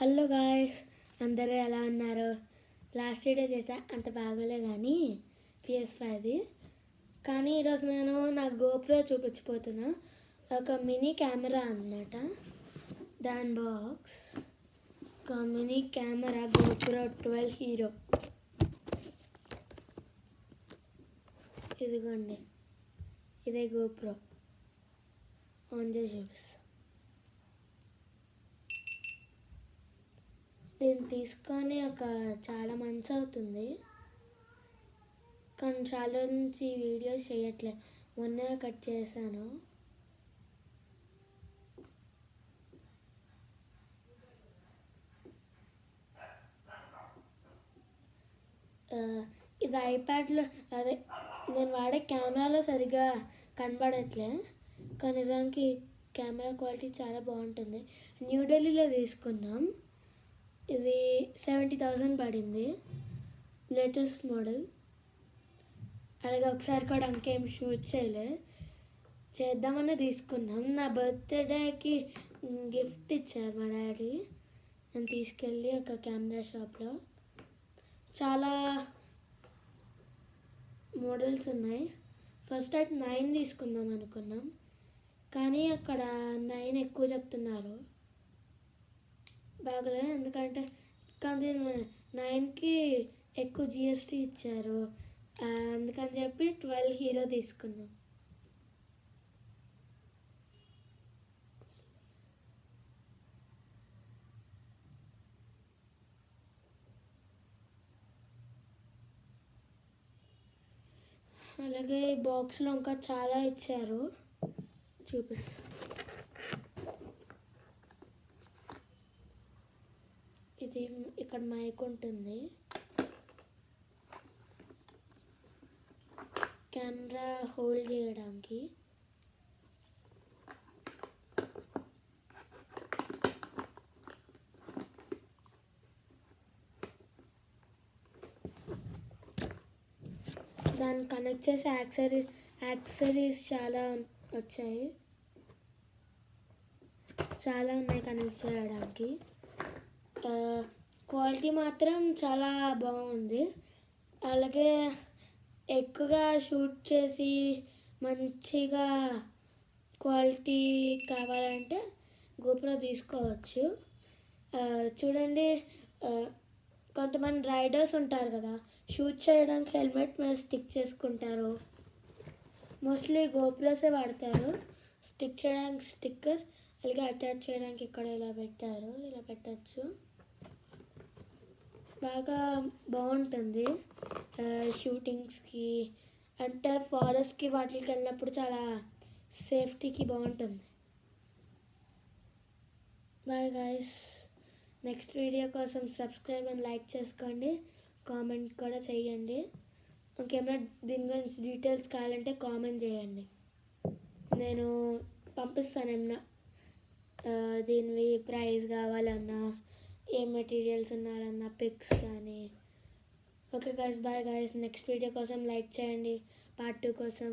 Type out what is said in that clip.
Hello guys, అందరూ ఎలా ఉన్నారు? లాస్ట్ వీడియో చేసా, అంత బాగోలే కానీ PS5ది. కానీ ఈరోజు నేను నా గోప్రో చూపించిపోతున్నా. ఒక మినీ కెమెరా అన్నమాట. దాని బాక్స్ ఒక మినీ కెమెరా గోప్రో 12 హీరో. ఇదిగోండి, ఇదే గోప్రో. ఆన్ చేసి చూపిస్తా. దీన్ని తీసుకొని చాలా మంత్స్ అవుతుంది, కానీ చాలా నుంచి వీడియోస్ చేయట్లే. మొన్నే కట్ చేశాను. ఇది ఐప్యాడ్లో, అదే నేను వాడే కెమెరాలో సరిగ్గా కనబడట్లే, కానీ నిజానికి కెమెరా క్వాలిటీ చాలా బాగుంటుంది. న్యూఢిల్లీలో తీసుకున్నాం. ఇది 70,000 పడింది, లేటెస్ట్ మోడల్. అలాగే ఒకసారి కూడా ఇంకేం షూట్ చేద్దామని తీసుకున్నాం. నా బర్త్డేకి గిఫ్ట్ ఇచ్చారు మా డాడీ. నేను తీసుకెళ్ళి ఒక కెమెరా షాప్లో చాలా మోడల్స్ ఉన్నాయి. ఫస్ట్ అయితే 9 తీసుకుందాం అనుకున్నాం, కానీ అక్కడ 9 ఎక్కువ చెప్తున్నారు. బాగలే, ఎందుకంటే కానీ 9కి ఎక్కువ GST ఇచ్చారు. అందుకని చెప్పి 12 హీరో తీసుకున్నాం. అలాగే బాక్స్లో ఇంకా చాలా ఇచ్చారు, చూపిస్తా. ఇది ఇక్కడ మైక్ ఉంటుంది, కెమెరా హోల్డ్ చేయడానికి. దాన్ని కనెక్ట్ చేసే యాక్సరీస్ చాలా వచ్చాయి, చాలా ఉన్నాయి కనెక్ట్ చేయడానికి. క్వాలిటీ మాత్రం చాలా బాగుంది. అలాగే ఎక్కువగా షూట్ చేసి మంచిగా క్వాలిటీ కావాలంటే గోప్రో తీసుకోవచ్చు. చూడండి, కొంతమంది రైడర్స్ ఉంటారు కదా, షూట్ చేయడానికి హెల్మెట్ మీద స్టిక్ చేసుకుంటారు. మోస్ట్లీ గోప్రోసే వాడతారు. స్టిక్ చేయడానికి స్టిక్కర్, అలాగే అటాచ్ చేయడానికి ఇక్కడ ఇలా పెట్టారు, ఇలా పెట్టచ్చు. బాగా బాగుంటుంది షూటింగ్స్కి, అంటే ఫారెస్ట్కి వాటికి వెళ్ళినప్పుడు చాలా సేఫ్టీకి బాగుంటుంది. బాయ్ గాయ్స్, నెక్స్ట్ వీడియో కోసం సబ్స్క్రైబ్ అండ్ లైక్ చేసుకోండి, కామెంట్ కూడా చేయండి. ఇంకేమైనా దీని గురించి డీటెయిల్స్ కావాలంటే కామెంట్ చేయండి, నేను పంపిస్తాను. ఏమన్నా దీనివి ప్రైస్ కావాలన్నా, ఏ మెటీరియల్స్ ఉన్నారన్నా, పిక్స్ కానీ. Okay guys, bye guys. Next video కోసం లైక్ చేయండి, పార్ట్ 2 కోసం.